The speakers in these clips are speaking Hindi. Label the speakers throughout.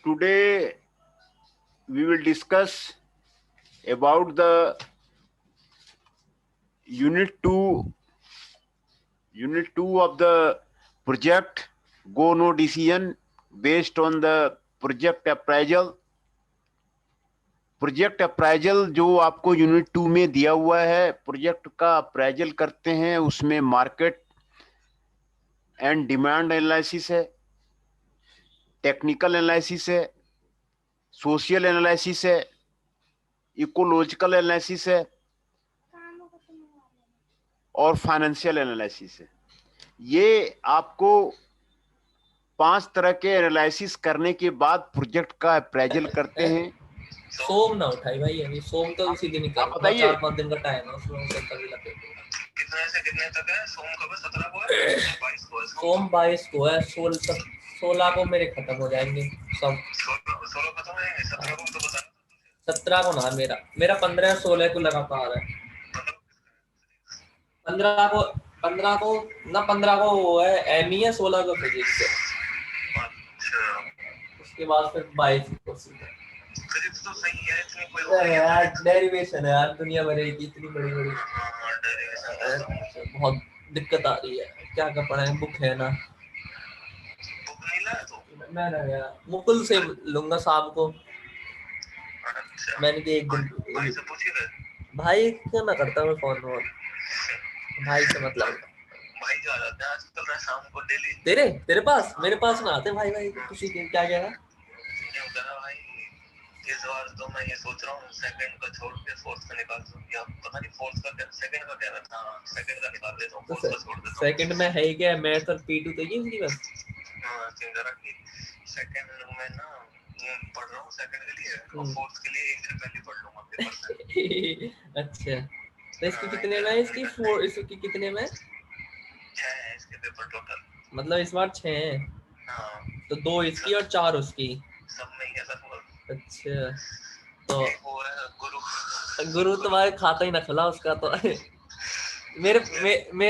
Speaker 1: Today we will discuss about the unit 2 of the project Go No Decision based on the project appraisal. Project appraisal जो आपको यूनिट 2 में दिया हुआ है, प्रोजेक्ट का अप्राइजल करते हैं, उसमें मार्केट एंड डिमांड एनालिसिस है, टेक्निकल एनालिसिस है, सोशल एनालिसिस है, इकोलॉजिकल एनालिसिस है और फाइनेंशियल एनालिसिस है। ये आपको 5 तरह के एनालिसिस करने के बाद प्रोजेक्ट का अप्राइजल करते हैं।
Speaker 2: सोम ना उठाई भाई, अभी सोम तो उसी दिन निकल,
Speaker 1: बताइए
Speaker 2: 4-5 दिन का टाइम है उसमें, तभी लगे।
Speaker 3: कितने से कितने तक है? सोम कब है? 17 को है, 22 को है।
Speaker 2: सोम 22 को है, 16 को मेरे खत्म हो जाएंगे सब।
Speaker 3: 16 खत्म हो जाएंगे, 17 को तो बता।
Speaker 2: 17 को ना, मेरा 15-16 को लगातार है। 15 को वो है एमई है, 16 को फिजिक्स है। उसके बाद फिर 22 को सीधा
Speaker 3: फिजिक्स तो सही है, इतनी कोई
Speaker 2: यार डेरिवेशन है यार, दुनिया भर की इतनी बड़ी बहुत दिक्कत आ रही है। क्या कर पड़ा है, बुक है ना,
Speaker 3: बुक नहीं लाया तो
Speaker 2: मैं ना गया, मुकुल से लूंगा साहब को।
Speaker 3: अच्छा,
Speaker 2: मैंने कि एक दिन
Speaker 3: भाई से पूछिए।
Speaker 2: भाई क्या ना करता मैं फोन वोन, भाई से मतलब
Speaker 3: भाई जा जाते हैं आजकल ना शाम को डेली।
Speaker 2: तेरे पास, मेरे पास ना आते भाई। किसी के क्या कह रहा
Speaker 3: ये होता है भाई, इस बार तो मैं ये सोच रहा हूँ सेकंड का छोड़ के फोर्थ का निकाल दूं, या पता नहीं फोर्थ का क्या, सेकंड का क्या रहता है। सेकंड का निकाल देता हूँ, फोर्थ का छोड़ देता हूँ।
Speaker 2: सेकंड में है क्या, मैथ और P2 तो ये इनकी बस।
Speaker 3: हां जरा कि सेकंड में ना पढ़ रहा हूँ सेकंड के लिए, और फोर्थ के लिए एक दिन पहले पढ़ लूंगा पेपर से।
Speaker 2: अच्छा, तो इसकी कितने में है? इसकी कितने में?
Speaker 3: 6 है इसके पेपर टोटल,
Speaker 2: मतलब इस बार 6 हैं।
Speaker 3: हाँ
Speaker 2: तो 2 इसकी और 4 उसकी,
Speaker 3: सब में ही ऐसा हुआ।
Speaker 2: अच्छा, तो
Speaker 3: वो है
Speaker 2: गुरु तुम्हारे खाता ही ना खुला उसका तो मेरे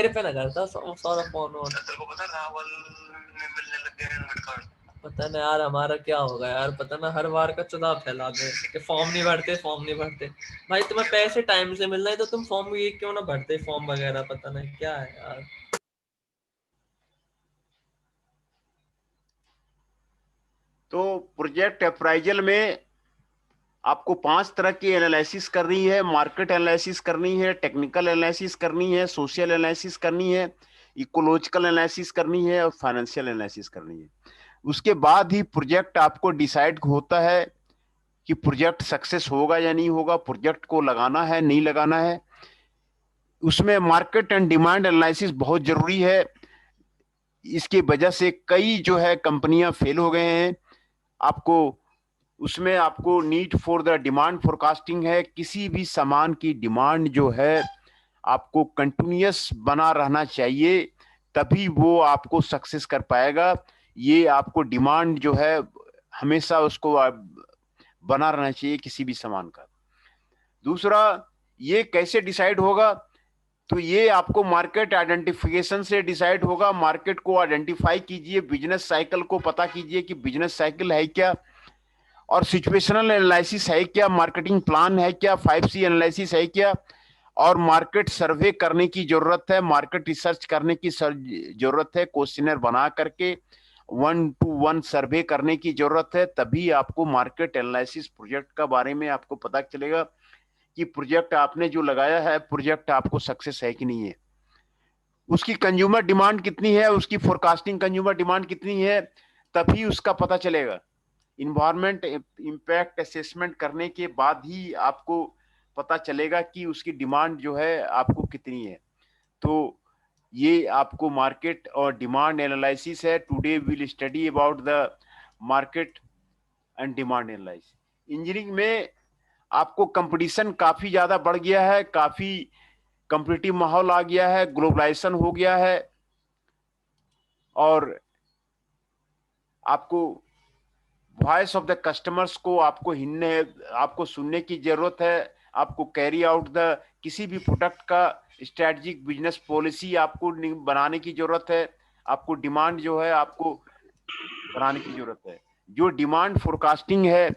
Speaker 2: पे ना करता सारा फोन ऑन।
Speaker 3: तेरे को पता रावल में मिलने लग गए एडमिट कार्ड?
Speaker 2: पता ना यार हमारा क्या होगा यार, पता ना हर बार का चुनाव फैला दे कि फॉर्म नहीं भरते। भाई तुम्हें पैसे टाइम से मिल रहे तो तुम फॉर्म ये क्यों ना भरते, फॉर्म वगैरह पता नहीं क्या है यार।
Speaker 1: तो प्रोजेक्ट अप्राइजल में आपको 5 तरह की एनालिसिस करनी है, मार्केट एनालिसिस करनी है, टेक्निकल एनालिसिस करनी है, सोशल एनालिसिस करनी है, इकोलॉजिकल एनालिसिस करनी है और फाइनेंशियल एनालिसिस करनी है। उसके बाद ही प्रोजेक्ट आपको डिसाइड होता है कि प्रोजेक्ट सक्सेस होगा या नहीं होगा, प्रोजेक्ट को लगाना है नहीं लगाना है। उसमें मार्केट एंड डिमांड एनालिसिस बहुत जरूरी है। इसकी वजह से कई जो है कंपनियां फेल हो गए हैं। उसमें आपको need for the demand forecasting है। किसी भी सामान की डिमांड जो है आपको कंटिन्यूअस बना रहना चाहिए, तभी वो आपको सक्सेस कर पाएगा। ये आपको डिमांड जो है हमेशा उसको बना रहना चाहिए किसी भी सामान का। दूसरा, ये कैसे डिसाइड होगा, तो ये आपको मार्केट आइडेंटिफिकेशन से डिसाइड होगा। मार्केट को आइडेंटिफाई कीजिए, बिजनेस साइकिल को पता कीजिए कि बिजनेस साइकिल है क्या, और सिचुएशनल एनालिसिस है क्या, मार्केटिंग प्लान है क्या, 5C एनालिसिस है क्या, और मार्केट सर्वे करने की जरूरत है, मार्केट रिसर्च करने की जरूरत है, क्वेश्चनर बना करके 1-to-1 सर्वे करने की जरूरत है। तभी आपको मार्केट एनालिसिस प्रोजेक्ट का बारे में आपको पता चलेगा कि प्रोजेक्ट आपने जो लगाया है, प्रोजेक्ट आपको सक्सेस है कि नहीं है। उसकी कंज्यूमर डिमांड कितनी है, उसकी फोरकास्टिंग कंज्यूमर डिमांड कितनी है, तभी उसका पता चलेगा। इन्वायरमेंट इम्पैक्ट असेसमेंट करने के बाद ही आपको पता चलेगा कि उसकी डिमांड जो है आपको कितनी है। तो ये आपको मार्केट और डिमांड एनालिसिस है। Today will study about the market and demand analysis. Engineering में आपको कंपटीशन काफी ज्यादा बढ़ गया है, काफी कॉम्पिटिटिव माहौल आ गया है, ग्लोबलाइजेशन हो गया है, और आपको वॉइस ऑफ द कस्टमर्स को आपको सुनने की जरूरत है। आपको कैरी आउट द किसी भी प्रोडक्ट का स्ट्रेटेजिक बिजनेस पॉलिसी आपको बनाने की जरूरत है। आपको डिमांड जो है आपको बनाने की जरूरत है। जो डिमांड फोरकास्टिंग है,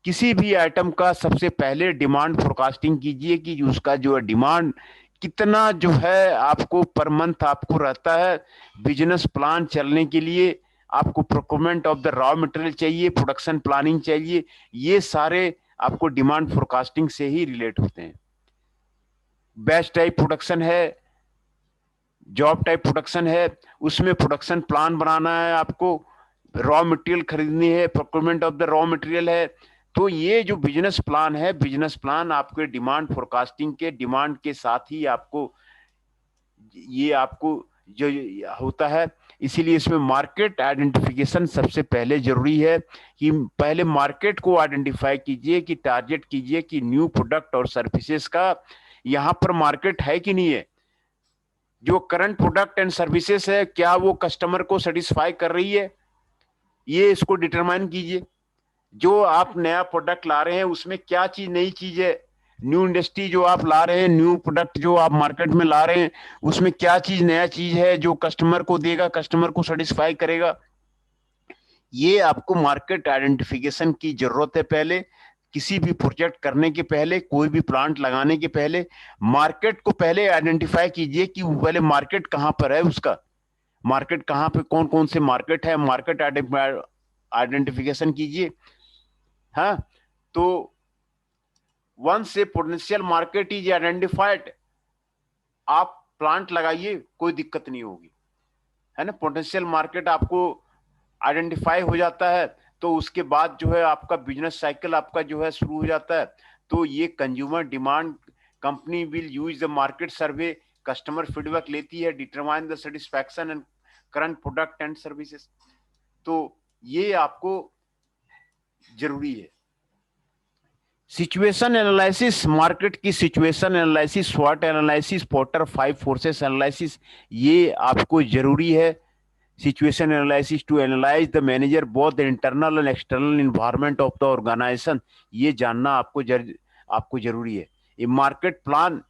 Speaker 1: किसी भी आइटम का सबसे पहले डिमांड फोरकास्टिंग कीजिए कि उसका जो है डिमांड कितना जो है आपको पर मंथ आपको रहता है। बिजनेस प्लान चलने के लिए आपको procurement of the raw material चाहिए, प्रोडक्शन प्लानिंग चाहिए, ये सारे आपको डिमांड फोरकास्टिंग से ही रिलेट होते हैं। बैच टाइप प्रोडक्शन है, जॉब टाइप प्रोडक्शन है, उसमें प्रोडक्शन प्लान बनाना है, आपको रॉ मटेरियल खरीदनी है, procurement of the raw material है। तो ये जो बिजनेस प्लान है, बिजनेस प्लान आपके डिमांड फोरकास्टिंग के डिमांड के साथ ही आपको ये आपको जो होता है। इसीलिए इसमें मार्केट आइडेंटिफिकेशन सबसे पहले जरूरी है कि पहले मार्केट को आइडेंटिफाई कीजिए, कि टारगेट कीजिए कि न्यू प्रोडक्ट और सर्विसेज का यहाँ पर मार्केट है कि नहीं है। जो करंट प्रोडक्ट एंड सर्विसेज है, क्या वो कस्टमर को सेटिस्फाई कर रही है, ये इसको डिटरमाइन कीजिए। जो आप नया प्रोडक्ट ला रहे हैं उसमें क्या चीज नई चीज है, न्यू इंडस्ट्री जो आप ला रहे हैं, न्यू प्रोडक्ट जो आप मार्केट में ला रहे हैं, उसमें क्या चीज नया चीज है जो कस्टमर को देगा, कस्टमर को सेटिस्फाई करेगा। ये आपको मार्केट आइडेंटिफिकेशन की जरूरत है। पहले किसी भी प्रोजेक्ट करने के पहले, कोई भी प्लांट लगाने के पहले मार्केट को पहले आइडेंटिफाई कीजिए कि पहले मार्केट कहां पर है, उसका मार्केट कहां पे, कौन कौन से मार्केट है, मार्केट आइडेंटिफिकेशन कीजिए। हाँ, तो once a potential market is identified, आप प्लांट लगाइए, कोई दिक्कत नहीं होगी, है ना। पोटेंशियल मार्केट आपको आइडेंटिफाई हो जाता है तो उसके बाद जो है आपका बिजनेस साइकिल आपका जो है शुरू हो जाता है। तो ये consumer demand, company will use the market survey, customer feedback लेती है, determine the satisfaction and current product and services. तो ये आपको जरूरी है। सिचुएशन एनालिसिस, मार्केट की सिचुएशन एनालिसिस, स्वॉट एनालिसिस, पोर्टर 5 फोर्सेस एनालिसिस, ये आपको जरूरी है। Situation analysis to analyze the manager both the internal and external environment of the organization, ये जानना आपको जरूरी है। A market plan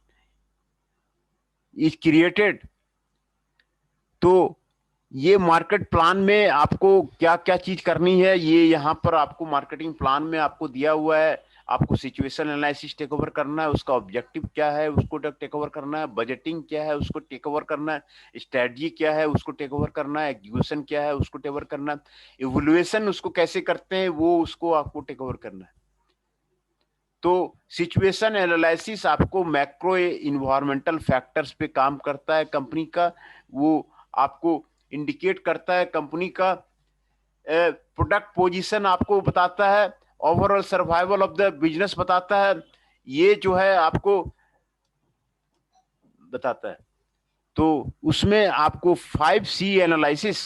Speaker 1: is created, तो ये मार्केट प्लान में आपको क्या क्या चीज करनी है, ये यहाँ पर आपको मार्केटिंग प्लान में आपको दिया हुआ है। आपको सिचुएशन एनालिसिस टेक ओवर करना है, उसका ऑब्जेक्टिव क्या है उसको टेक ओवर करना है, बजटिंग क्या है उसको टेक ओवर करना है, स्ट्रेटजी क्या है उसको टेक ओवर करना है, एग्जीक्यूशन क्या है उसको टेक ओवर करना है, इवैल्यूएशन उसको कैसे करते हैं वो उसको आपको टेक ओवर करना है। तो सिचुएशन एनालिसिस आपको मैक्रो इन्वायरमेंटल फैक्टर्स पे काम करता है कंपनी का, वो आपको इंडिकेट करता है कंपनी का प्रोडक्ट पोजीशन आपको बताता है, overall survival of the business बताता है, ये जो है आपको बताता है। तो उसमें आपको 5C एनालिसिस,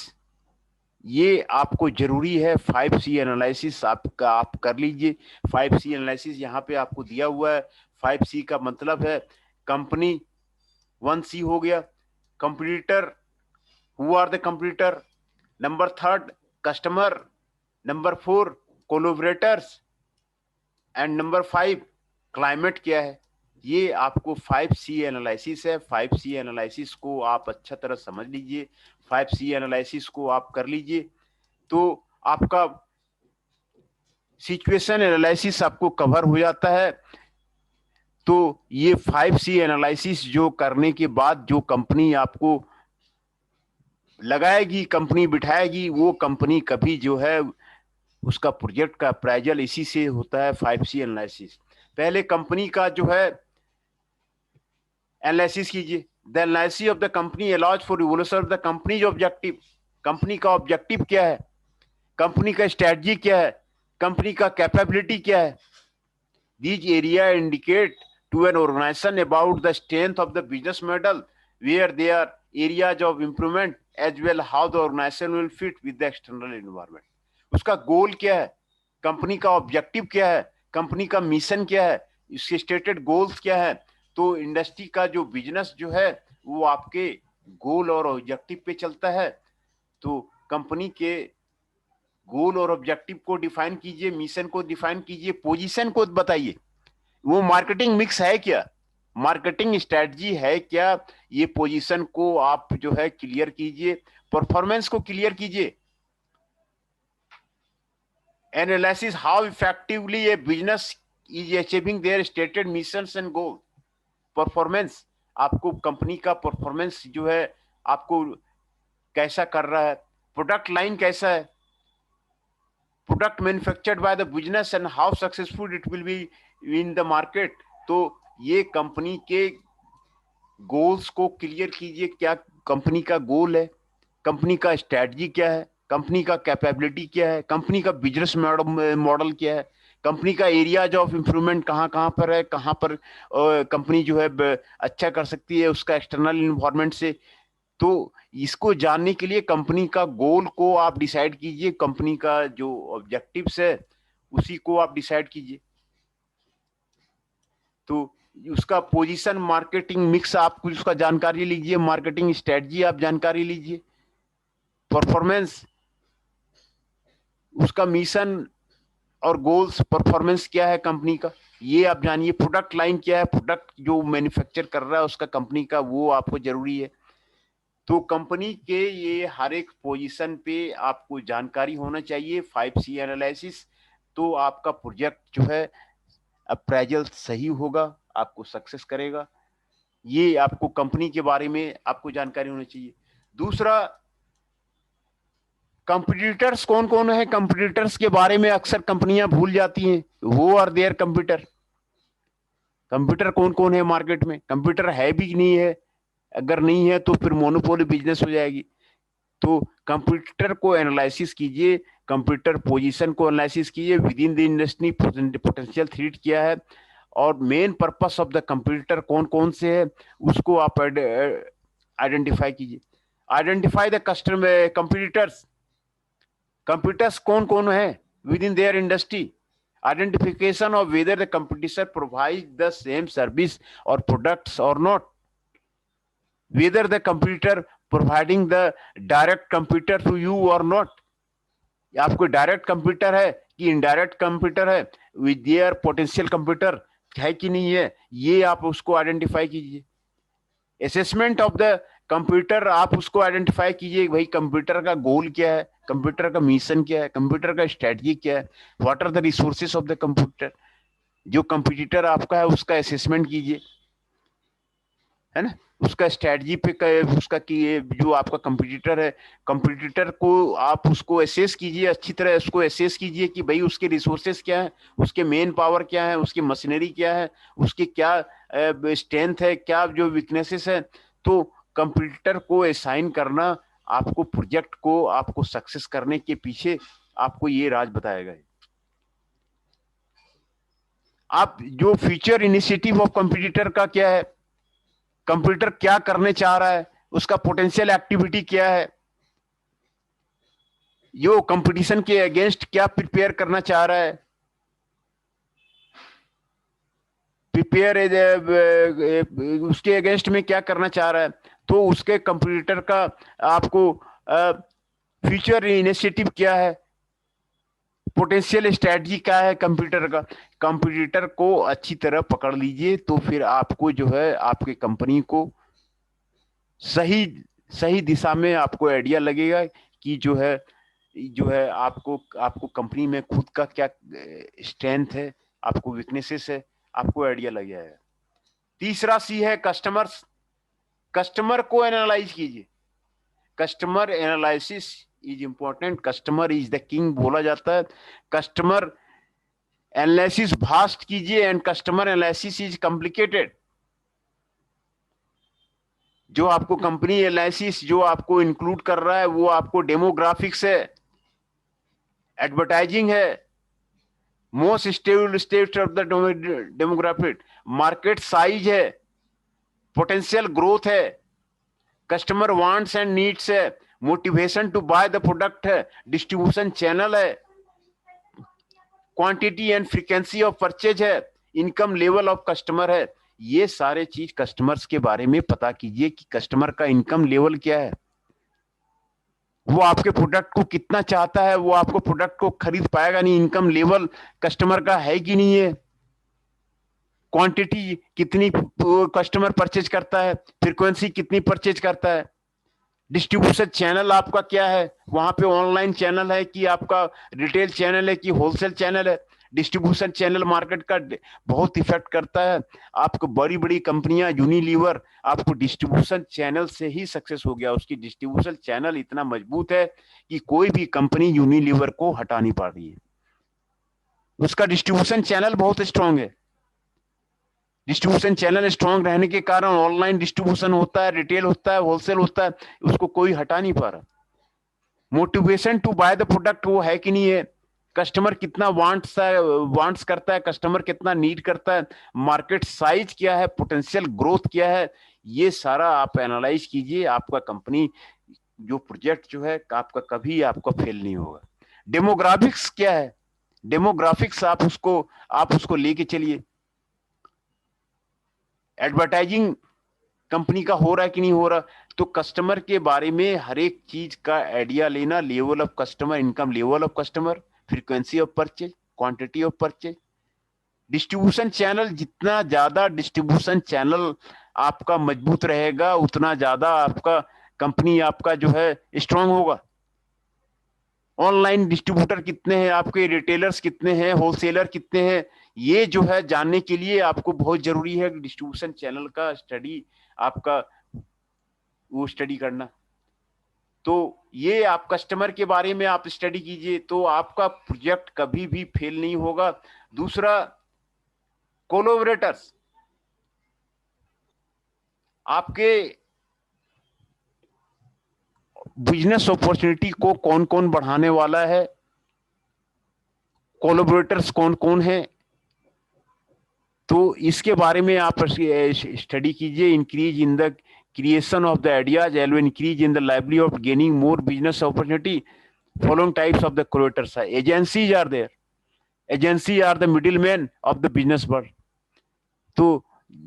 Speaker 1: ये आपको जरूरी है। 5C एनालिसिस आपका आप कर लीजिए। 5C एनालिसिस यहाँ पे आपको दिया हुआ है। 5C का मतलब है कंपनी, 1C हो गया competitor, who are the competitor, number 3 customer, number 4 collaborators and number 5 climate क्या है। ये आपको 5C एनालिसिस है। 5C एनालिसिस को आप अच्छा तरह समझ लीजिए, 5C एनालिसिस को आप कर लीजिए, तो आपका सिचुएशन एनालिसिस आपको कवर हो जाता है। तो ये 5C एनालिसिस जो करने के बाद जो कंपनी आपको लगाएगी, कंपनी बिठाएगी, वो कंपनी कभी जो है उसका प्रोजेक्ट का अप्राइजल इसी से होता है। 5C एनालिसिस पहले कंपनी का जो है एनालिसिस कीजिए। The analysis of the company allows for evolution of the companies objective, company का ऑब्जेक्टिव क्या है, कंपनी का स्ट्रेटजी क्या है, कंपनी का कैपेबिलिटी क्या है। These area indicate to an organization about the strength of the business model, where there are areas of improvement as well how the organization will fit with the external environment. उसका गोल क्या है, कंपनी का ऑब्जेक्टिव क्या है, कंपनी का मिशन क्या है, इसके स्टेटेड गोल्स क्या है। तो इंडस्ट्री का जो बिजनेस जो है वो आपके गोल और ऑब्जेक्टिव पे चलता है। तो कंपनी के गोल और ऑब्जेक्टिव को डिफाइन कीजिए, मिशन को डिफाइन कीजिए, पोजीशन को बताइए, वो मार्केटिंग मिक्स है क्या, मार्केटिंग स्ट्रेटजी है क्या, ये पोजीशन को आप जो है क्लियर कीजिए, परफॉर्मेंस को क्लियर कीजिए। Analysis how effectively a business is achieving their stated missions and goal. Performance, आपको कंपनी का परफॉर्मेंस जो है आपको कैसा कर रहा है, प्रोडक्ट लाइन कैसा है, product manufactured by the business and how successful it will be in the market. तो ये कंपनी के गोल्स को क्लियर कीजिए, क्या कंपनी का गोल है, कंपनी का स्ट्रेटजी क्या है, कंपनी का कैपेबिलिटी क्या है, कंपनी का बिजनेस मॉडल क्या है, कंपनी का एरियाज ऑफ इम्प्रूवमेंट कहाँ कहाँ पर है, कहाँ पर कंपनी जो है अच्छा कर सकती है उसका एक्सटर्नल इन्वायरमेंट से। तो इसको जानने के लिए कंपनी का गोल को आप डिसाइड कीजिए, कंपनी का जो ऑब्जेक्टिव्स है उसी को आप डिसाइड कीजिए। तो उसका पोजीशन, मार्केटिंग मिक्स आप उसका जानकारी लीजिए, मार्केटिंग स्ट्रेटजी आप जानकारी लीजिए, परफॉर्मेंस, उसका मिशन और गोल्स, परफॉर्मेंस क्या है कंपनी का ये आप जानिए, प्रोडक्ट लाइन क्या है, प्रोडक्ट जो मैन्युफैक्चर कर रहा है उसका कंपनी का वो आपको जरूरी है। तो कंपनी के ये हर एक पोजीशन पे आपको जानकारी होना चाहिए। 5C एनालिसिस, तो आपका प्रोजेक्ट जो है अप्रेजल सही होगा, आपको सक्सेस करेगा। ये आपको कंपनी के बारे में आपको जानकारी होनी चाहिए। दूसरा, कंपटीटर्स कौन कौन है, कंपटीटर्स के बारे में अक्सर कंपनियां भूल जाती हैं। वो आर देयर कंप्यूटर, कंप्यूटर कौन कौन है मार्केट में, कंप्यूटर है भी नहीं है, अगर नहीं है तो फिर मोनोपोली बिजनेस हो जाएगी। तो कंप्यूटर को एनालिसिस कीजिए, कंप्यूटर पोजीशन को एनालिसिस कीजिए, with in the industry potential threat क्या है और main purpose of the computer कौन कौन से है उसको आप आइडेंटिफाई कीजिए। Identify the customer computers, computers कौन कौन है with in their industry, identification of whether the competitor provides the same service or products or not, whether the competitor providing the direct competitor to you or not, आपको डायरेक्ट कंप्यूटर है कि इनडायरेक्ट कंप्यूटर है, विद देयर पोटेंशियल कंप्यूटर है कि नहीं है, ये आप उसको आइडेंटिफाई कीजिए। असेसमेंट ऑफ द कंप्यूटर, आप उसको आइडेंटिफाई कीजिए भाई कंप्यूटर का गोल क्या है, कंप्यूटर का मिशन क्या है, कंप्यूटर का स्ट्रेटजी क्या है, what are the resources of the computer. जो कंपटीटर आपका है उसका असेसमेंट कीजिए, है ना, उसका स्ट्रेटजी पे उसका कि जो आपका कंपटीटर है, कंपटीटर को आप उसको असेस कीजिए, अच्छी तरह उसको असेस कीजिए कि भाई उसके रिसोर्सेस क्या है, उसके मेन पावर क्या है, उसकी मशीनरी क्या है, उसकी क्या स्ट्रेंथ है, क्या जो वीकनेसेस है। तो कंपटीटर को असाइन करना आपको प्रोजेक्ट को आपको सक्सेस करने के पीछे आपको ये राज बताएगा। आप जो फ्यूचर इनिशिएटिव ऑफ कंपटीटर का क्या है, कंप्यूटर क्या करने चाह रहा है, उसका पोटेंशियल एक्टिविटी क्या है, जो कंपटीशन के अगेंस्ट क्या प्रिपेयर करना चाह रहा है, प्रिपेयर उसके अगेंस्ट में क्या करना चाह रहा है। तो उसके कंप्यूटर का आपको फ्यूचर इनिशिएटिव क्या है, पोटेंशियल स्ट्रेटजी क्या है कंप्यूटर का। कंप्यूटर को अच्छी तरह पकड़ लीजिए तो फिर आपको जो है आपके कंपनी को सही सही दिशा में आपको आइडिया लगेगा कि जो है आपको कंपनी में खुद का क्या स्ट्रेंथ है, आपको वीकनेसेस है, आपको आइडिया लग जाएगा। तीसरा सी है कस्टमर्स, कस्टमर को एनालाइज कीजिए। Customer analysis is important, customer is the king बोला जाता है। कस्टमर एनालिसिस वास्ट कीजिए and customer analysis is complicated. जो आपको कंपनी एनालिसिस जो आपको इंक्लूड कर रहा है वो आपको डेमोग्राफिक्स है, एडवर्टाइजिंग है, most stable state of the demographic, market size है, पोटेंशियल ग्रोथ है, कस्टमर वांट्स एंड नीड्स है, motivation to buy the product है, डिस्ट्रीब्यूशन चैनल है, quantity and frequency of purchase है, इनकम लेवल ऑफ कस्टमर है। ये सारे चीज कस्टमर्स के बारे में पता कीजिए कि कस्टमर का इनकम लेवल क्या है, वो आपके प्रोडक्ट को कितना चाहता है, वो आपको प्रोडक्ट को खरीद पाएगा नहीं, इनकम लेवल कस्टमर का है कि नहीं है, क्वांटिटी कितनी कस्टमर परचेज करता है, फ्रीक्वेंसी कितनी परचेज करता है, डिस्ट्रीब्यूशन चैनल आपका क्या है, वहां पे ऑनलाइन चैनल है कि आपका रिटेल चैनल है कि होलसेल चैनल है। डिस्ट्रीब्यूशन चैनल मार्केट का बहुत इफेक्ट करता है। आपको बड़ी बड़ी कंपनियां यूनिलीवर आपको डिस्ट्रीब्यूशन चैनल से ही सक्सेस हो गया, उसकी डिस्ट्रीब्यूशन चैनल इतना मजबूत है कि कोई भी कंपनी यूनिलीवर को हटा नहीं पा रही है, उसका डिस्ट्रीब्यूशन चैनल बहुत स्ट्रांग है। डिस्ट्रीब्यूशन चैनल स्ट्रांग रहने के कारण ऑनलाइन डिस्ट्रीब्यूशन होता है, रिटेल होता है, होलसेल होता है, उसको कोई हटा नहीं पा रहा। Motivation to buy the product वो है कि नहीं है, कस्टमर कितना वांट्स करता है, कस्टमर कितना नीड करता है, मार्केट साइज क्या है, पोटेंशियल ग्रोथ क्या है, ये सारा आप एनालाइज कीजिए। आपका कंपनी जो प्रोजेक्ट जो है आपका कभी आपका फेल नहीं होगा। डेमोग्राफिक्स क्या है, डेमोग्राफिक्स आप उसको लेके चलिए। एडवर्टाइजिंग कंपनी का हो रहा है कि नहीं हो रहा, तो कस्टमर के बारे में हर एक चीज का आइडिया लेना, level of customer, income level of customer, frequency of purchase, quantity of purchase. Distribution channel, जितना ज्यादा डिस्ट्रीब्यूशन चैनल आपका मजबूत रहेगा उतना ज्यादा आपका कंपनी आपका जो है स्ट्रांग होगा। ऑनलाइन डिस्ट्रीब्यूटर कितने हैं आपके, रिटेलर्स कितने हैं, होलसेलर कितने हैं, ये जो है जानने के लिए आपको बहुत जरूरी है डिस्ट्रीब्यूशन चैनल का स्टडी, आपका वो स्टडी करना। तो ये आप कस्टमर के बारे में आप स्टडी कीजिए तो आपका प्रोजेक्ट कभी भी फेल नहीं होगा। दूसरा, कोलैबोरेटर्स, आपके बिजनेस अपॉर्चुनिटी को कौन कौन बढ़ाने वाला है, कोलैबोरेटर्स कौन कौन है, तो इसके बारे में आप स्टडी कीजिए। Increase in the creation of the ideas will increase in the livelihood of gaining more business opportunity. Following types of the collaborators are agencies are there. Agencies are the middlemen of the business world. तो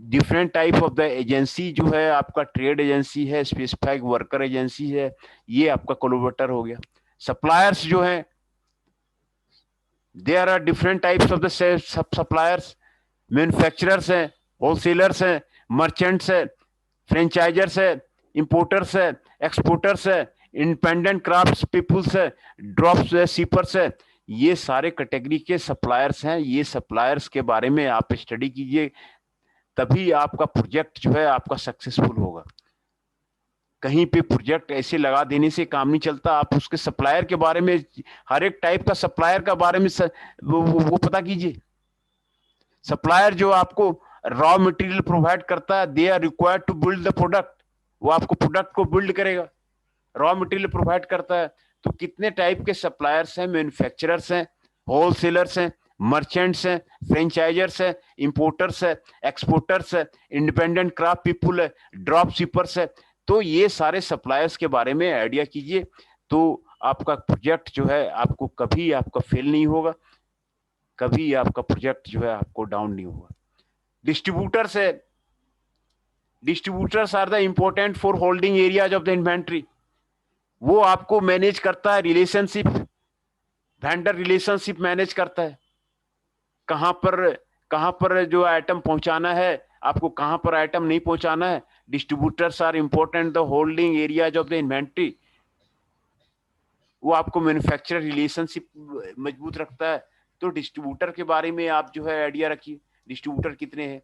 Speaker 1: different type of the agency जो है, आपका ट्रेड एजेंसी है, स्पेसिफाइड वर्कर एजेंसी है, ये आपका कोलैबोरेटर हो गया। सप्लायर्स जो है, there are different types of the suppliers, manufacturers हैं, होलसेलर्स हैं, मर्चेंट्स हैं, फ्रेंचाइजर्स है, इंपोर्टर्स है, एक्सपोर्टर्स है, इंडिपेंडेंट क्राफ्ट पीपुल्स है, ड्रॉप्स है, सीपर्स है, ये सारे कैटेगरी के सप्लायर्स हैं। ये सप्लायर्स के बारे में आप स्टडी कीजिए, तभी आपका प्रोजेक्ट जो है आपका सक्सेसफुल होगा। कहीं पे प्रोजेक्ट ऐसे लगा देने से काम नहीं चलता, आप उसके सप्लायर के बारे में, हर एक टाइप का सप्लायर का बारे में वो पता कीजिए। सप्लायर जो आपको रॉ मटेरियल प्रोवाइड करता है, they are required to build the product, वो आपको प्रोडक्ट को बिल्ड करेगा, रॉ मटेरियल प्रोवाइड करता है। तो कितने टाइप के सप्लायर्स हैं, मैन्युफैक्चरर्स हैं, होलसेलर्स हैं, मर्चेंट्स हैं, फ्रेंचाइजर्स हैं, इंपोर्टर्स है, एक्सपोर्टर्स है, इंडिपेंडेंट क्राफ्ट पीपुल है, ड्रॉप शिपर्स है। तो ये सारे सप्लायर्स के बारे में आइडिया कीजिए, तो आपका प्रोजेक्ट जो है आपको कभी आपका फेल नहीं होगा, कभी आपका प्रोजेक्ट जो है आपको डाउन नहीं होगा। डिस्ट्रीब्यूटर्स है, distributors are the important for holding areas of the inventory, वो आपको मैनेज करता है, रिलेशनशिप, वेंडर रिलेशनशिप मैनेज करता है, कहां पर जो आइटम पहुंचाना है, आपको कहां पर आइटम नहीं पहुंचाना है। Distributors are important the holding areas of the inventory, वो आपको मैन्युफैक्चरर रिलेशनशिप मजबूत रखता है। तो डिस्ट्रीब्यूटर के बारे में आप जो है आइडिया रखिए, डिस्ट्रीब्यूटर कितने हैं।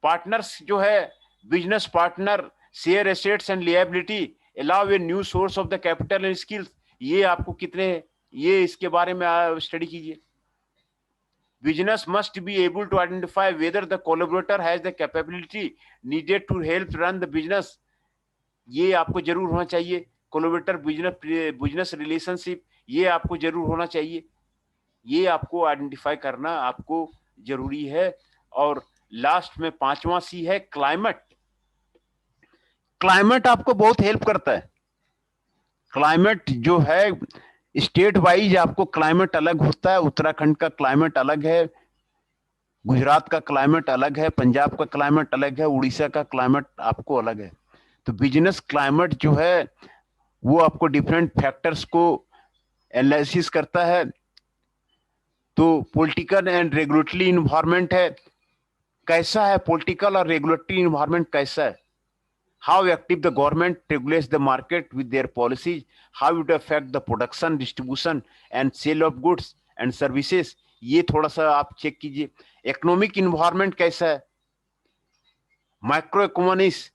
Speaker 1: पार्टनर्स जो है, business partner share assets and liability allow a new source of the capital and skills, ये आपको कितने हैं, ये इसके बारे में स्टडी कीजिए। Business must be able to identify whether the collaborator has the capability needed to help run the business, ये आपको जरूर होना चाहिए। कोलैबोरेटर बिजनेस रिलेशनशिप, ये आपको जरूर होना चाहिए, ये आपको आइडेंटिफाई करना आपको जरूरी है। और लास्ट में 5वां सी है क्लाइमेट। क्लाइमेट आपको बहुत हेल्प करता है। क्लाइमेट जो है स्टेट वाइज आपको क्लाइमेट अलग होता है, उत्तराखंड का क्लाइमेट अलग है, गुजरात का क्लाइमेट अलग है, पंजाब का क्लाइमेट अलग है, उड़ीसा का क्लाइमेट आपको अलग है। तो बिजनेस क्लाइमेट जो है वो आपको डिफरेंट फैक्टर्स को एनालिसिस करता है। तो पॉलिटिकल एंड रेगुलेटरी इन्वायरमेंट है, कैसा है पॉलिटिकल और रेगुलेटरी इन्वायरमेंट कैसा है, how active the government regulates the market with their policies, how it affect the production, distribution and sale of goods and services, ये थोड़ा सा आप चेक कीजिए। इकोनॉमिक इन्वायरमेंट कैसा है, माइक्रो इकोनॉमिक्स,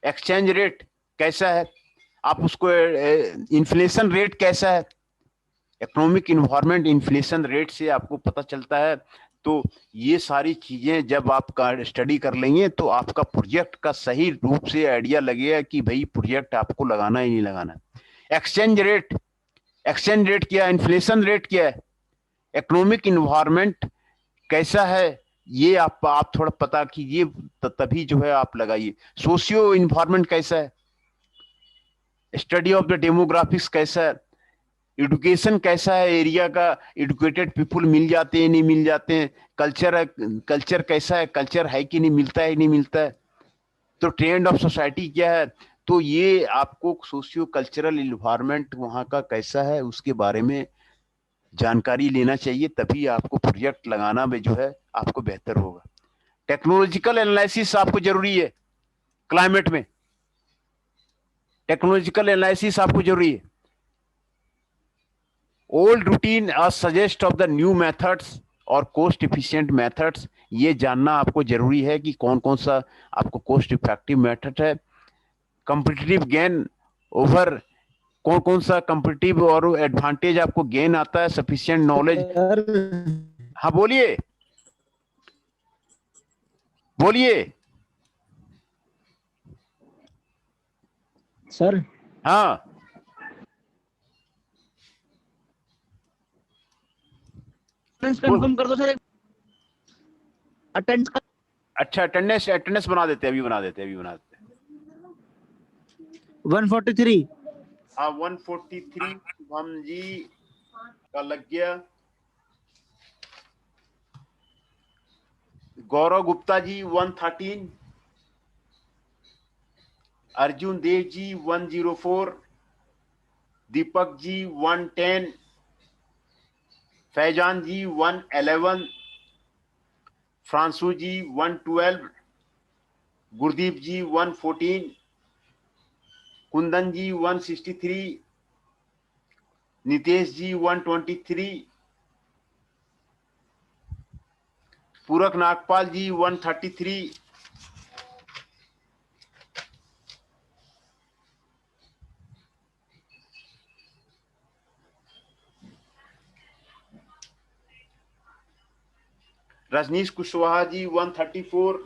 Speaker 1: एक्सचेंज रेट कैसा है, आप उसको इन्फ्लेशन रेट कैसा है, इकोनॉमिक इन्वायरमेंट इन्फ्लेशन रेट से आपको पता चलता है। तो ये सारी चीजें जब आप स्टडी कर लेंगे तो आपका प्रोजेक्ट का सही रूप से आइडिया लगेगा कि भाई प्रोजेक्ट आपको लगाना ही नहीं लगाना। एक्सचेंज रेट, एक्सचेंज रेट क्या है, इन्फ्लेशन रेट क्या है, इकोनॉमिक इन्वायरमेंट कैसा है, ये आप थोड़ा पता कीजिए, तभी जो है आप लगाइए। सोशियो इन्वायरमेंट कैसा है, स्टडी ऑफ द डेमोग्राफिक्स कैसा है, एजुकेशन कैसा है, एरिया का एजुकेटेड पीपुल मिल जाते हैं नहीं मिल जाते हैं, कल्चर कैसा है, कल्चर है कि नहीं मिलता है नहीं मिलता है, तो ट्रेंड ऑफ सोसाइटी क्या है। तो ये आपको सोशियो कल्चरल इन्वायरमेंट वहाँ का कैसा है उसके बारे में जानकारी लेना चाहिए, तभी आपको प्रोजेक्ट लगाना में जो है आपको बेहतर होगा। टेक्नोलॉजिकल एनालिसिस आपको जरूरी है, क्लाइमेट में टेक्नोलॉजिकल एनालिसिस आपको जरूरी है। ओल्ड रूटीन और suggest of the new methods और कोस्ट इफिशिएंट मेथड्स, ये जानना आपको जरूरी है कि कौन कौन सा आपको कोस्ट इफेक्टिव मेथड है। कॉम्पिटिटिव गेन ओवर, कौन कौन सा कॉम्पिटिटिव और एडवांटेज आपको गेन आता है, सफिशिएंट नॉलेज। हाँ बोलिए बोलिए
Speaker 4: सर।
Speaker 1: हाँ
Speaker 4: कंफर्म कर दो सर, अटेंड।
Speaker 1: अच्छा अटेंडेंस, अटेंडेंस बना देते हैं, अभी बना देते हैं, अभी बना देते हैं।
Speaker 4: 143।
Speaker 1: हाँ 143 शुभम जी का लग गया। गौरव गुप्ता जी 113, अर्जुन देव जी 104, दीपक जी 110, फैजान जी 111, फ्रांसू जी 112, गुरदीप जी 114, कुंदन जी 163, नितेश जी 123, पूरक नागपाल जी 133, रजनीश कुशवाहा जी 134,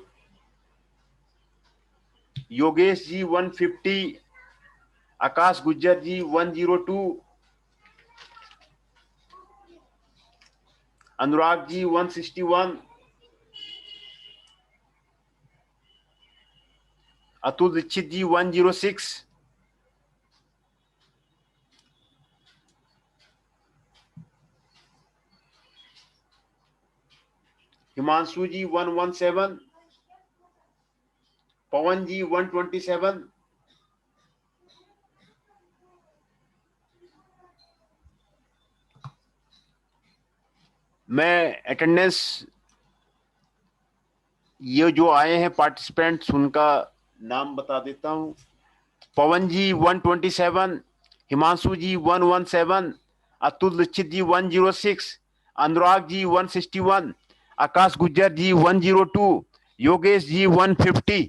Speaker 1: योगेश जी 150, आकाश गुज्जर जी 102, अनुराग जी 161, अतुल दीक्षित जी 106, हिमांशु जी 117, पवन जी 127, मैं अटेंडेंस ये जो आए हैं पार्टिसिपेंट्स उनका नाम बता देता हूं। पवन जी 127, हिमांशु जी 117, अतुल दीक्षित जी 106, अनुराग जी 161, आकाश गुज्जर जी 102, योगेश जी 150,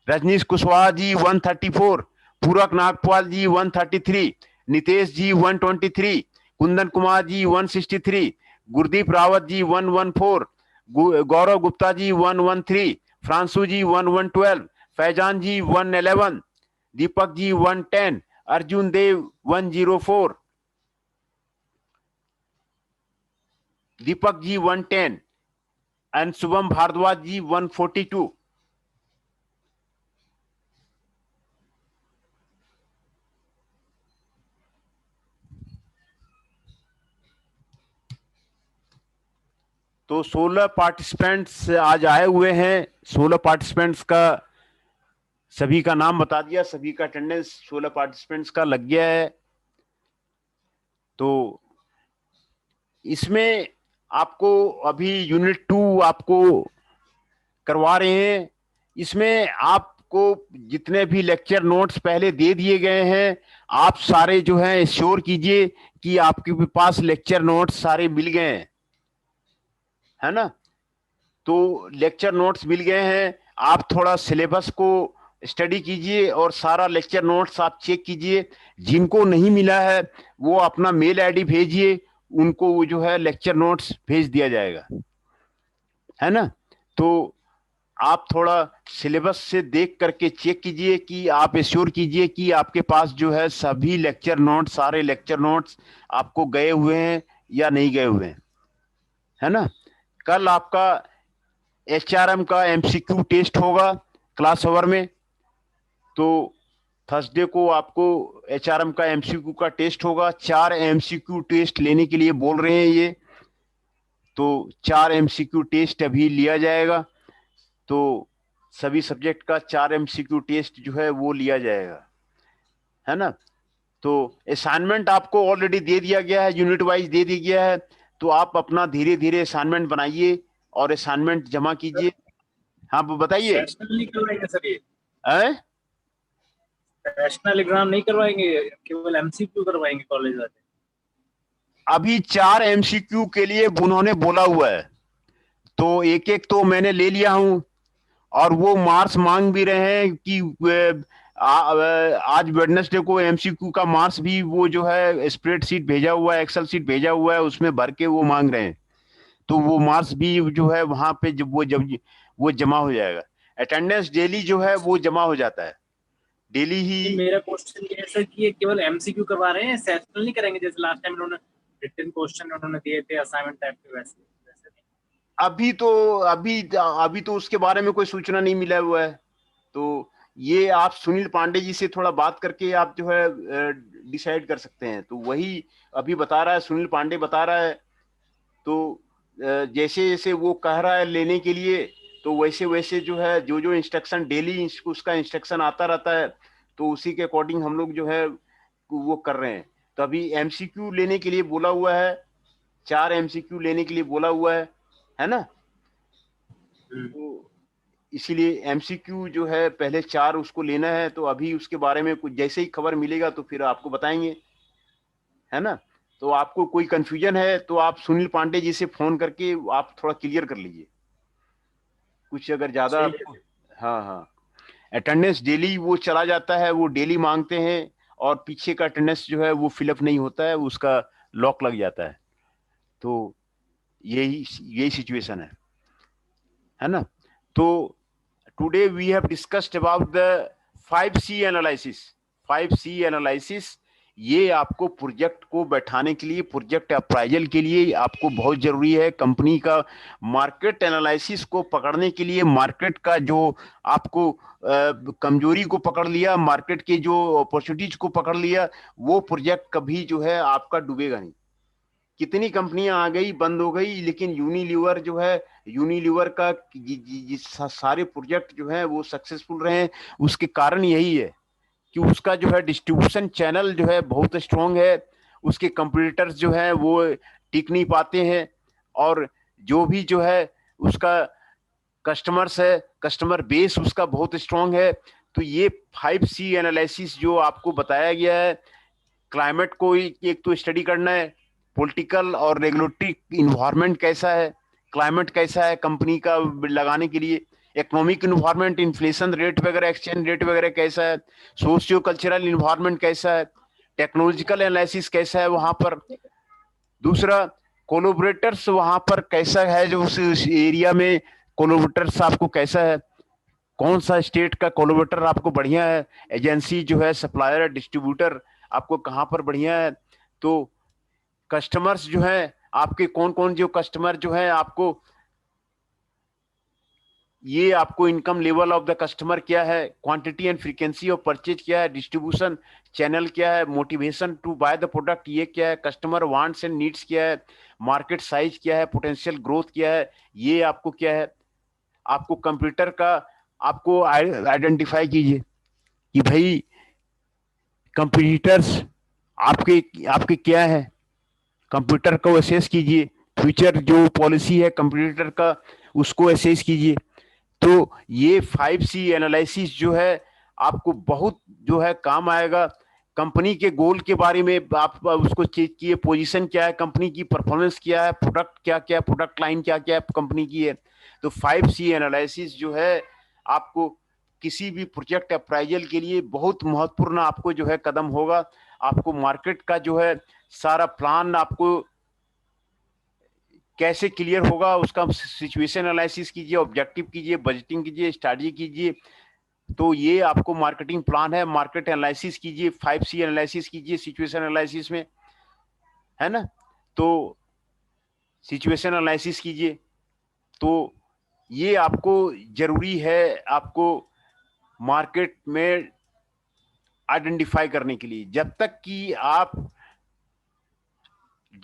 Speaker 1: रजनीश कुशवाहा जी 134, पूरक नागपाल जी 133, नितेश जी 123, कुंदन कुमार जी 163, गुरदीप रावत जी 114, गौरव गुप्ता जी 113, फ्रांसू जी 112, फैजान जी 111, दीपक जी 110, अर्जुन देव 104, दीपक जी 110 एंड शुभम भारद्वाज जी 142। तो 16 पार्टिसिपेंट्स आज आए हुए हैं। 16 पार्टिसिपेंट्स का सभी का नाम बता दिया, सभी का अटेंडेंस 16 पार्टिसिपेंट्स का लग गया है। तो इसमें आपको अभी यूनिट 2 आपको करवा रहे हैं। इसमें आप आपको जितने भी लेक्चर नोट्स पहले दे दिए गए हैं, आप सारे जो है श्योर कीजिए कि आपके पास लेक्चर नोट्स सारे मिल गए हैं, है ना। तो लेक्चर नोट्स मिल गए हैं, आप थोड़ा सिलेबस को स्टडी कीजिए और सारा लेक्चर नोट्स आप चेक कीजिए। जिनको नहीं मिला है वो अपना मेल आईडी भेजिए, उनको वो जो है लेक्चर नोट्स भेज दिया जाएगा, है ना। तो आप थोड़ा सिलेबस से देख करके चेक कीजिए कि आप एश्योर कीजिए कि आपके पास जो है सभी लेक्चर नोट्स, सारे लेक्चर नोट्स आपको गए हुए हैं या नहीं गए हुए हैं, है ना। कल आपका एचआरएम का एमसीक्यू टेस्ट होगा क्लास आवर में, तो थर्सडे को आपको एचआरएम का एमसीक्यू का टेस्ट होगा। 4 एमसीक्यू टेस्ट लेने के लिए बोल रहे हैं ये, तो 4 एमसीक्यू टेस्ट अभी लिया जाएगा। तो सभी सब्जेक्ट का 4 एमसीक्यू टेस्ट जो है वो लिया जाएगा, है ना। तो असाइनमेंट आपको ऑलरेडी दे दिया गया है, यूनिट वाइज दे दिया गया है, तो आप अपना धीरे धीरे असाइनमेंट बनाइए और असाइनमेंट जमा कीजिए। हाँ बताइए।
Speaker 5: सेशनल नहीं करवाएंगे सर, ये
Speaker 1: सेशनल
Speaker 5: एग्जाम नहीं करवाएंगे, केवल एमसीक्यू करवाएंगे कॉलेज वाले?
Speaker 1: अभी 4 एमसीक्यू के लिए उन्होंने बोला हुआ है, तो एक एक तो मैंने ले लिया हूं, और वो मार्क्स मांग भी रहे हैं कि आज वेडनेसडे को एमसीक्यू का मार्क्स भी वो जो है स्प्रेडशीट भेजा हुआ है, एक्सेल शीट भेजा हुआ है, उसमें भर के वो मांग रहे हैं। तो वो मार्क्स भी जो है वहां पे जब वो जमा हो जाएगा। अटेंडेंस डेली जो है वो जमा हो जाता है डेली ही।
Speaker 5: मेरा क्वेश्चन ये है सर कि ये केवल एमसीक्यू करवा रहे हैं, सेशनल नहीं करेंगे जैसे लास्ट टाइम उन्होंने रिटन क्वेश्चन उन्होंने दिए थे असाइनमेंट टाइप के, वैसे
Speaker 1: अभी तो उसके बारे में कोई सूचना नहीं मिला हुआ है। तो ये आप सुनील पांडे जी से थोड़ा बात करके आप जो है डिसाइड कर सकते हैं। तो वही अभी बता रहा है, सुनील पांडे बता रहा है। तो जैसे जैसे वो कह रहा है लेने के लिए, तो वैसे वैसे जो है जो इंस्ट्रक्शन डेली उसका इंस्ट्रक्शन आता रहता है, तो उसी के अकॉर्डिंग हम लोग जो है वो कर रहे हैं। तो अभी एमसीक्यू लेने के लिए बोला हुआ है, 4 एमसीक्यू लेने के लिए बोला हुआ है ना। तो इसीलिए एमसीक्यू जो है पहले 4 उसको लेना है। तो अभी उसके बारे में कुछ जैसे ही खबर मिलेगा तो फिर आपको बताएंगे, है ना। तो आपको कोई कंफ्यूजन है तो आप सुनील पांडे जी से फोन करके आप थोड़ा क्लियर कर लीजिए कुछ अगर ज्यादा। हाँ, अटेंडेंस डेली वो चला जाता है, वो डेली मांगते हैं, और पीछे का अटेंडेंस जो है वो फिलअप नहीं होता है, उसका लॉक लग जाता है। तो यही सिचुएशन है ना। तो today we have discussed about the 5C analysis. ये आपको प्रोजेक्ट को बैठाने के लिए, प्रोजेक्ट अप्राइजल के लिए आपको बहुत जरूरी है। कंपनी का मार्केट एनालिसिस को पकड़ने के लिए, मार्केट का जो आपको कमजोरी को पकड़ लिया, मार्केट के जो अपॉर्चुनिटीज को पकड़ लिया, वो प्रोजेक्ट कभी जो है आपका डूबेगा नहीं। कितनी कंपनियां आ गई, बंद हो गई, लेकिन यूनिलीवर जो है, यूनिलीवर का सारे प्रोजेक्ट जो है वो सक्सेसफुल रहे। उसके कारण यही है कि उसका जो है डिस्ट्रीब्यूशन चैनल जो है बहुत स्ट्रांग है। उसके कंपटीटर्स जो है वो टिक नहीं पाते हैं, और जो भी जो है उसका कस्टमर्स है, कस्टमर बेस उसका बहुत स्ट्रांग है। तो ये 5C एनालिसिस जो आपको बताया गया है, क्लाइमेट को एक तो स्टडी करना है, पॉलिटिकल और रेगुलेटरी इन्वायरमेंट कैसा है, क्लाइमेट कैसा है कंपनी का लगाने के लिए, इकोनॉमिक इन्वायरमेंट, इन्फ्लेशन रेट वगैरह, एक्सचेंज रेट वगैरह कैसा है, सोशियो कल्चरल इन्वायरमेंट कैसा है, टेक्नोलॉजिकल एनालिसिस कैसा है वहां पर। दूसरा, कोलैबोरेटर्स वहां पर कैसा है, जो उस एरिया में कोलैबोरेटर्स आपको कैसा है, कौन सा स्टेट का कोलैबोरेटर आपको बढ़िया है, एजेंसी जो है, सप्लायर, डिस्ट्रीब्यूटर आपको कहाँ पर बढ़िया है। तो कस्टमर्स जो है आपके कौन कौन जो कस्टमर जो है आपको, ये आपको income level of the customer क्या है, quantity and frequency of purchase क्या है, डिस्ट्रीब्यूशन चैनल क्या है, motivation to buy the product ये क्या है, कस्टमर वांट्स एंड नीड्स क्या है, मार्केट साइज क्या है, पोटेंशियल ग्रोथ क्या है, ये आपको क्या है। आपको कंप्यूटर का आपको आइडेंटिफाई कीजिए कि भाई कंपटीटर्स आपके क्या है, कंप्यूटर को असेस कीजिए। फ्यूचर जो पॉलिसी है कंप्यूटर का उसको असेस कीजिए। तो ये 5C एनालिसिस जो है आपको बहुत जो है काम आएगा। कंपनी के गोल के बारे में आप उसको चेक किए, पोजीशन क्या है कंपनी की, परफॉर्मेंस क्या है, प्रोडक्ट क्या क्या, प्रोडक्ट लाइन क्या क्या कंपनी की है। तो 5C एनालिसिस जो है आपको किसी भी प्रोजेक्ट अप्राइजल के लिए बहुत महत्वपूर्ण आपको जो है कदम होगा। आपको मार्केट का जो है सारा प्लान आपको कैसे क्लियर होगा, उसका सिचुएशन एनालिसिस कीजिए, ऑब्जेक्टिव कीजिए, बजटिंग कीजिए, स्ट्रैटेजी कीजिए। तो ये आपको मार्केटिंग प्लान है। मार्केट एनालिसिस कीजिए, 5C एनालिसिस कीजिए सिचुएशन एनालिसिस में, है ना। तो सिचुएशन एनालिसिस कीजिए। तो ये आपको जरूरी है आपको मार्केट में आइडेंटिफाई करने के लिए। जब तक कि आप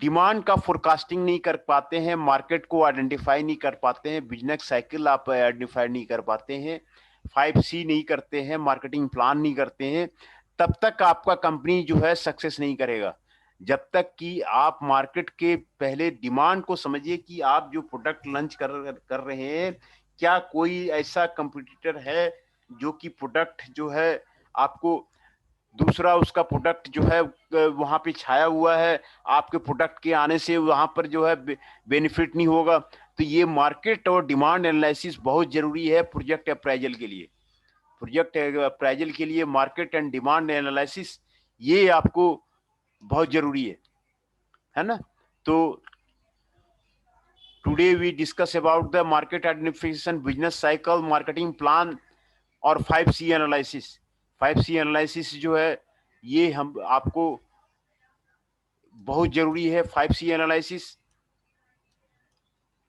Speaker 1: डिमांड का फोरकास्टिंग नहीं कर पाते हैं, मार्केट को आइडेंटिफाई नहीं कर पाते हैं, बिजनेस साइकिल आप आइडेंटिफाई नहीं कर पाते हैं, 5C नहीं करते हैं, मार्केटिंग प्लान नहीं करते हैं, तब तक आपका कंपनी जो है सक्सेस नहीं करेगा। जब तक कि आप मार्केट के पहले डिमांड को समझिए कि आप जो प्रोडक्ट लॉन्च कर रहे हैं, क्या कोई ऐसा कंपटीटर है जो कि प्रोडक्ट जो है आपको दूसरा उसका प्रोडक्ट जो है वहां पे छाया हुआ है, आपके प्रोडक्ट के आने से वहां पर जो है बेनिफिट नहीं होगा। तो ये मार्केट और डिमांड एनालिसिस बहुत जरूरी है प्रोजेक्ट अप्राइजल के लिए। प्रोजेक्ट अप्राइजल के लिए मार्केट एंड डिमांड एनालिसिस ये आपको बहुत जरूरी है ना। तो today we discuss about the market identification, business cycle, marketing plan और 5C एनालिसिस। 5C एनालिसिस जो है ये हम आपको बहुत जरूरी है। 5C analysis,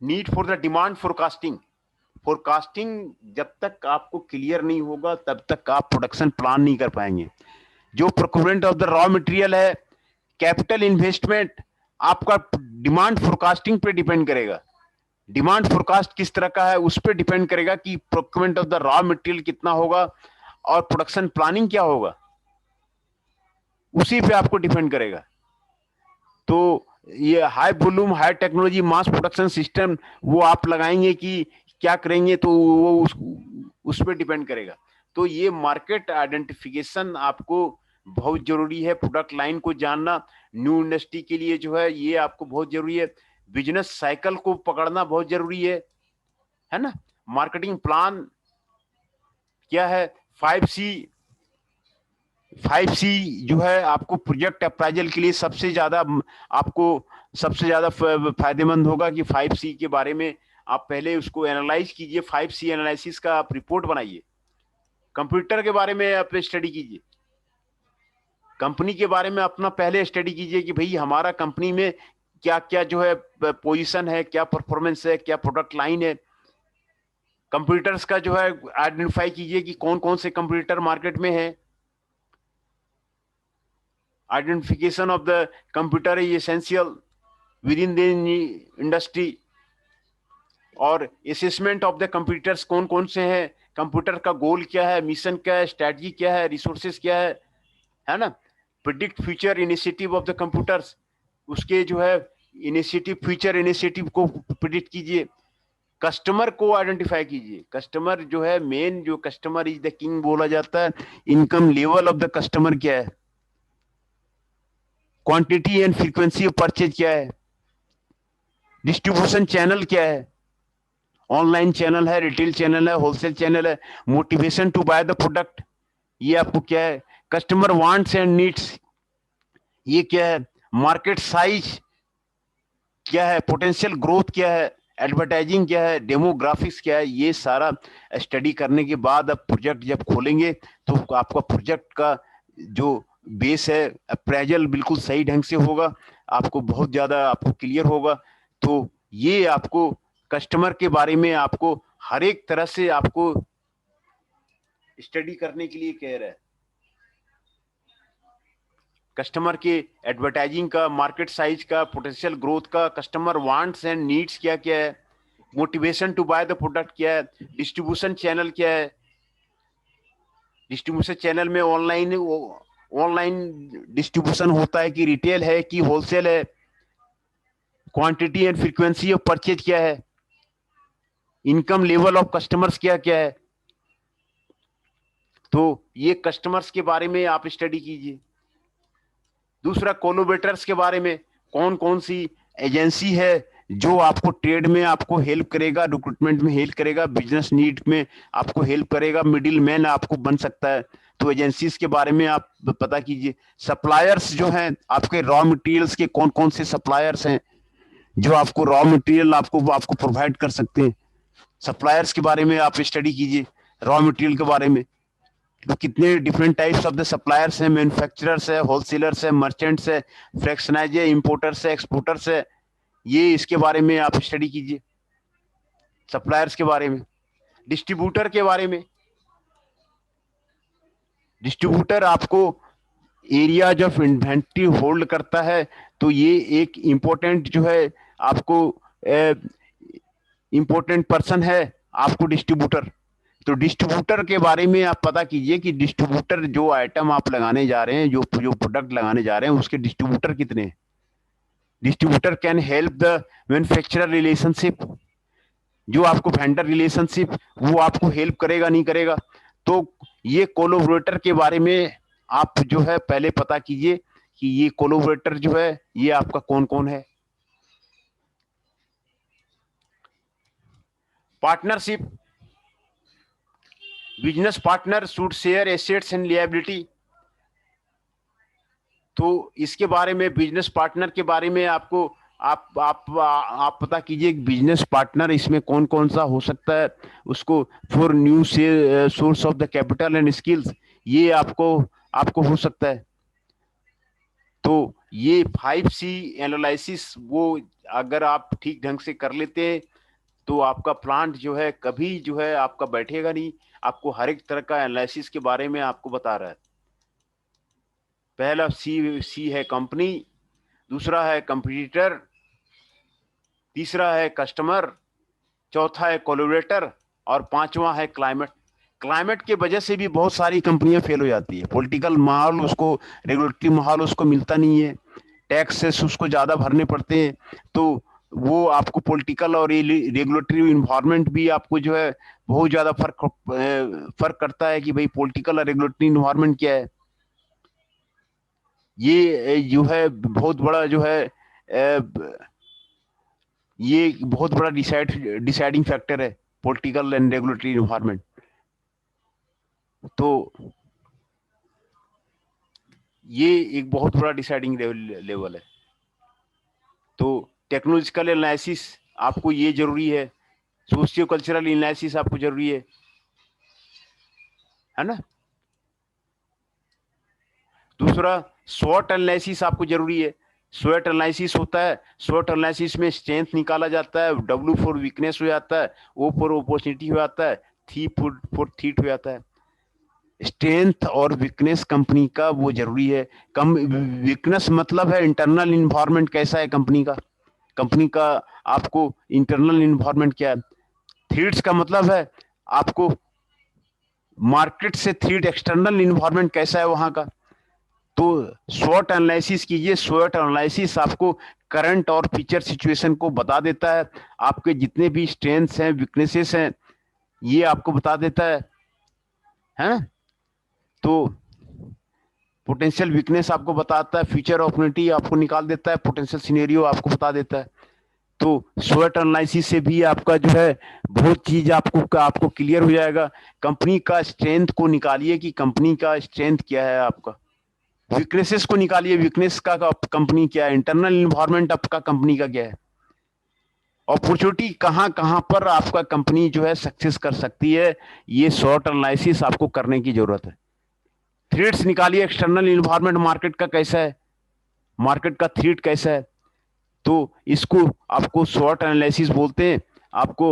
Speaker 1: need for the demand forecasting. Forecasting जब तक आपको क्लियर नहीं होगा तब तक आप प्रोडक्शन प्लान नहीं कर पाएंगे। जो procurement of the raw material है, कैपिटल इन्वेस्टमेंट, आपका डिमांड फोरकास्टिंग पे डिपेंड करेगा। डिमांड फोरकास्ट किस तरह का है उस पर डिपेंड करेगा कि procurement of the raw material कितना होगा और प्रोडक्शन प्लानिंग क्या होगा, उसी पे आपको डिपेंड करेगा। तो ये high volume high technology mass production system वो आप लगाएंगे कि क्या करेंगे, तो वो उस पर डिपेंड करेगा। तो ये मार्केट आइडेंटिफिकेशन आपको बहुत जरूरी है। प्रोडक्ट लाइन को जानना न्यू इंडस्ट्री के लिए जो है ये आपको बहुत जरूरी है। बिजनेस साइकिल को पकड़ना बहुत जरूरी है ना। मार्केटिंग प्लान क्या है, 5C जो है आपको प्रोजेक्ट अप्राइजल के लिए सबसे ज्यादा फायदेमंद होगा कि 5C के बारे में आप पहले उसको एनालाइज कीजिए। 5C एनालिसिस का आप रिपोर्ट बनाइए। कंप्यूटर के बारे में आप स्टडी कीजिए, कंपनी के बारे में अपना पहले स्टडी कीजिए कि भाई हमारा कंपनी में क्या क्या जो है पोजीशन है, क्या परफॉर्मेंस है, क्या प्रोडक्ट लाइन है। कंप्यूटर्स का जो है आइडेंटिफाई कीजिए कि कौन कौन से कंप्यूटर मार्केट में है। Identification of the computer is essential with in the industry. और असेसमेंट ऑफ द कंप्यूटर्स कौन कौन से हैं, कंप्यूटर का गोल क्या है, मिशन क्या है, स्ट्रेटजी क्या है, रिसोर्सेज क्या है ना। Predict future initiative of the computers, उसके जो है इनिशिएटिव, फ्यूचर इनिशिएटिव को प्रिडिक्ट कीजिए। कस्टमर को आइडेंटिफाई कीजिए। कस्टमर जो है मेन, जो कस्टमर इज द किंग बोला जाता है। Income level of the customer क्या है, quantity and frequency of purchase क्या है, डिस्ट्रीब्यूशन चैनल क्या है, ऑनलाइन चैनल है, रिटेल चैनल है, होलसेल चैनल है, motivation to buy the product ये आपको क्या है, कस्टमर वांट्स एंड नीड्स ये क्या है, मार्केट साइज क्या है, पोटेंशियल ग्रोथ क्या है, एडवर्टाइजिंग क्या है, डेमोग्राफिक्स क्या है। ये सारा स्टडी करने के बाद अब प्रोजेक्ट जब खोलेंगे तो आपका प्रोजेक्ट का जो बेस है अप्रेजल बिल्कुल सही ढंग से होगा, आपको बहुत ज्यादा आपको क्लियर होगा। तो ये आपको कस्टमर के बारे में आपको हर एक तरह से आपको स्टडी करने के लिए कह रहा है। कस्टमर के एडवर्टाइजिंग का, मार्केट साइज का, पोटेंशियल ग्रोथ का, कस्टमर वांट्स एंड नीड्स क्या क्या है, motivation to buy the product क्या है, डिस्ट्रीब्यूशन चैनल क्या है, डिस्ट्रीब्यूशन चैनल में ऑनलाइन डिस्ट्रीब्यूशन होता है कि रिटेल है कि होलसेल है, quantity and frequency of purchase क्या है, इनकम लेवल ऑफ कस्टमर्स क्या क्या है, तो ये कस्टमर्स के बारे में आप स्टडी कीजिए। दूसरा, कोलोबरेटर्स के बारे में, कौन कौन सी एजेंसी है जो आपको ट्रेड में आपको हेल्प करेगा, रिक्रूटमेंट में हेल्प करेगा, बिजनेस नीड में आपको हेल्प करेगा, मिडिल मैन आपको बन सकता है, तो एजेंसीज के बारे में आप पता कीजिए। सप्लायर्स जो हैं आपके रॉ मटेरियल्स के, कौन कौन से सप्लायर्स हैं जो आपको रॉ मटेरियल आपको प्रोवाइड कर सकते हैं, सप्लायर्स के बारे में आप स्टडी कीजिए। रॉ मटेरियल के बारे में तो कितने different types of the suppliers हैं, मैन्युफैक्चरर्स है, होलसेलर्स है, मर्चेंट्स है, फ्रैक्शनाइज है, इंपोर्टर्स है, एक्सपोर्टर्स है, ये इसके बारे में आप स्टडी कीजिए, सप्लायर्स के बारे में। डिस्ट्रीब्यूटर के बारे में, डिस्ट्रीब्यूटर आपको एरिया ऑफ इन्वेंट्री होल्ड करता है, तो ये एक इंपॉर्टेंट जो है आपको इंपॉर्टेंट पर्सन है आपको डिस्ट्रीब्यूटर। तो डिस्ट्रीब्यूटर के बारे में आप पता कीजिए कि डिस्ट्रीब्यूटर जो आइटम आप लगाने जा रहे हैं, जो प्रोडक्ट लगाने जा रहे हैं, उसके डिस्ट्रीब्यूटर कितने हैं। Distributor can help the manufacturer relationship, जो आपको वेंडर रिलेशनशिप वो आपको हेल्प करेगा नहीं करेगा। तो ये कोलैबोरेटर के बारे में आप जो है पहले पता कीजिए कि ये कोलैबोरेटर जो है ये आपका कौन कौन है। Partnership, business partner should share assets and liability, तो इसके बारे में, बिजनेस पार्टनर के बारे में आपको आप पता कीजिए बिजनेस पार्टनर इसमें कौन कौन सा हो सकता है, उसको for new source of the capital and skills, ये आपको हो सकता है। तो ये 5C एनालिसिस वो अगर आप ठीक ढंग से कर लेते हैं तो आपका प्लांट जो है कभी जो है आपका बैठेगा नहीं, आपको हर एक तरह का एनालिसिस के बारे में आपको बता रहा है। पहला सी है कंपनी, दूसरा है कंपटीटर, तीसरा है कस्टमर, चौथा है कोलैबोरेटर और पांचवा है क्लाइमेट। क्लाइमेट के वजह से भी बहुत सारी कंपनियां फेल हो जाती है। पॉलिटिकल माहौल उसको, रेगुलेटरी माहौल उसको मिलता नहीं है, टैक्सेस उसको ज्यादा भरने पड़ते हैं, तो वो आपको पॉलिटिकल और रेगुलेटरी इन्वायरमेंट भी आपको जो है बहुत ज्यादा फर्क करता है कि भाई पॉलिटिकल और रेगुलेटरी इन्वायरमेंट क्या है। ये जो है बहुत बड़ा जो है ये बहुत बड़ा डिसाइडिंग फैक्टर है, पॉलिटिकल एंड रेगुलेटरी इन्वायरमेंट। तो ये एक बहुत बड़ा डिसाइडिंग लेवल है। तो टेक्नोलॉजिकल एनालिसिस आपको ये जरूरी है, सोशियो कल्चरल एनालिसिस आपको जरूरी है ना। दूसरा, स्वॉट एनालिसिस आपको जरूरी है। स्वॉट एनालिसिस होता है, स्वॉट एनालिसिस में स्ट्रेंथ निकाला जाता है, W फॉर वीकनेस हो जाता है, O फॉर अपॉर्चुनिटी हो जाता है, T फॉर थ्रेट हो जाता है। स्ट्रेंथ और वीकनेस कंपनी का वो जरूरी है। वीकनेस मतलब है इंटरनल इन्वायरमेंट कैसा है कंपनी का आपको इंटरनल इन्वायरमेंट क्या है। थ्रेट्स का मतलब है आपको मार्केट से थ्रेट, एक्सटर्नल इन्वायरमेंट कैसा है वहां का। तो स्वॉट एनालिसिस कीजिए। स्वॉट एनालिसिस आपको करंट और फ्यूचर सिचुएशन को बता देता है, आपके जितने भी स्ट्रेंथ्स हैं, वीकनेसेस हैं, ये आपको बता देता है। तो पोटेंशियल वीकनेस आपको बताता है, फ्यूचर अपॉर्चुनिटी आपको निकाल देता है, पोटेंशियल सिनेरियो आपको बता देता है। तो स्वॉट एनालिसिस से भी आपका जो है बहुत चीज आपको क्लियर हो जाएगा। कंपनी का स्ट्रेंथ को निकालिए कि कंपनी का स्ट्रेंथ क्या है, आपका वीकनेसेस को निकालिए, वीकनेस का कंपनी क्या है, इंटरनल इन्वायरमेंट आपका कंपनी का क्या है, अपॉर्चुनिटी कहां कहां पर आपका कंपनी जो है सक्सेस कर सकती है। ये स्वॉट एनालिसिस आपको करने की जरूरत है। थ्रेट्स निकालिए, एक्सटर्नल इन्वायरमेंट मार्केट का कैसा है, मार्केट का थ्रेट कैसा है, तो इसको आपको स्वॉट एनालिसिस बोलते हैं। आपको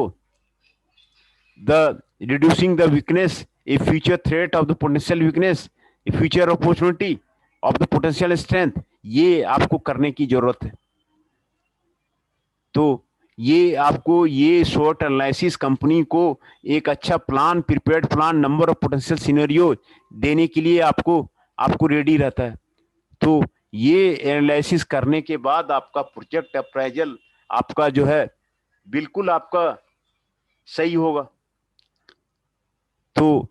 Speaker 1: the reducing the weakness, A future threat of the potential weakness, A future opportunity of the potential strength, ये आपको करने की जरूरत है। तो ये आपको, ये स्वॉट एनालिसिस कंपनी को एक अच्छा plan, prepared plan, number of potential scenario देने के लिए आपको रेडी रहता है। तो ये एनालिसिस करने के बाद आपका प्रोजेक्ट अप्राइजल आपका जो है बिल्कुल आपका सही होगा। तो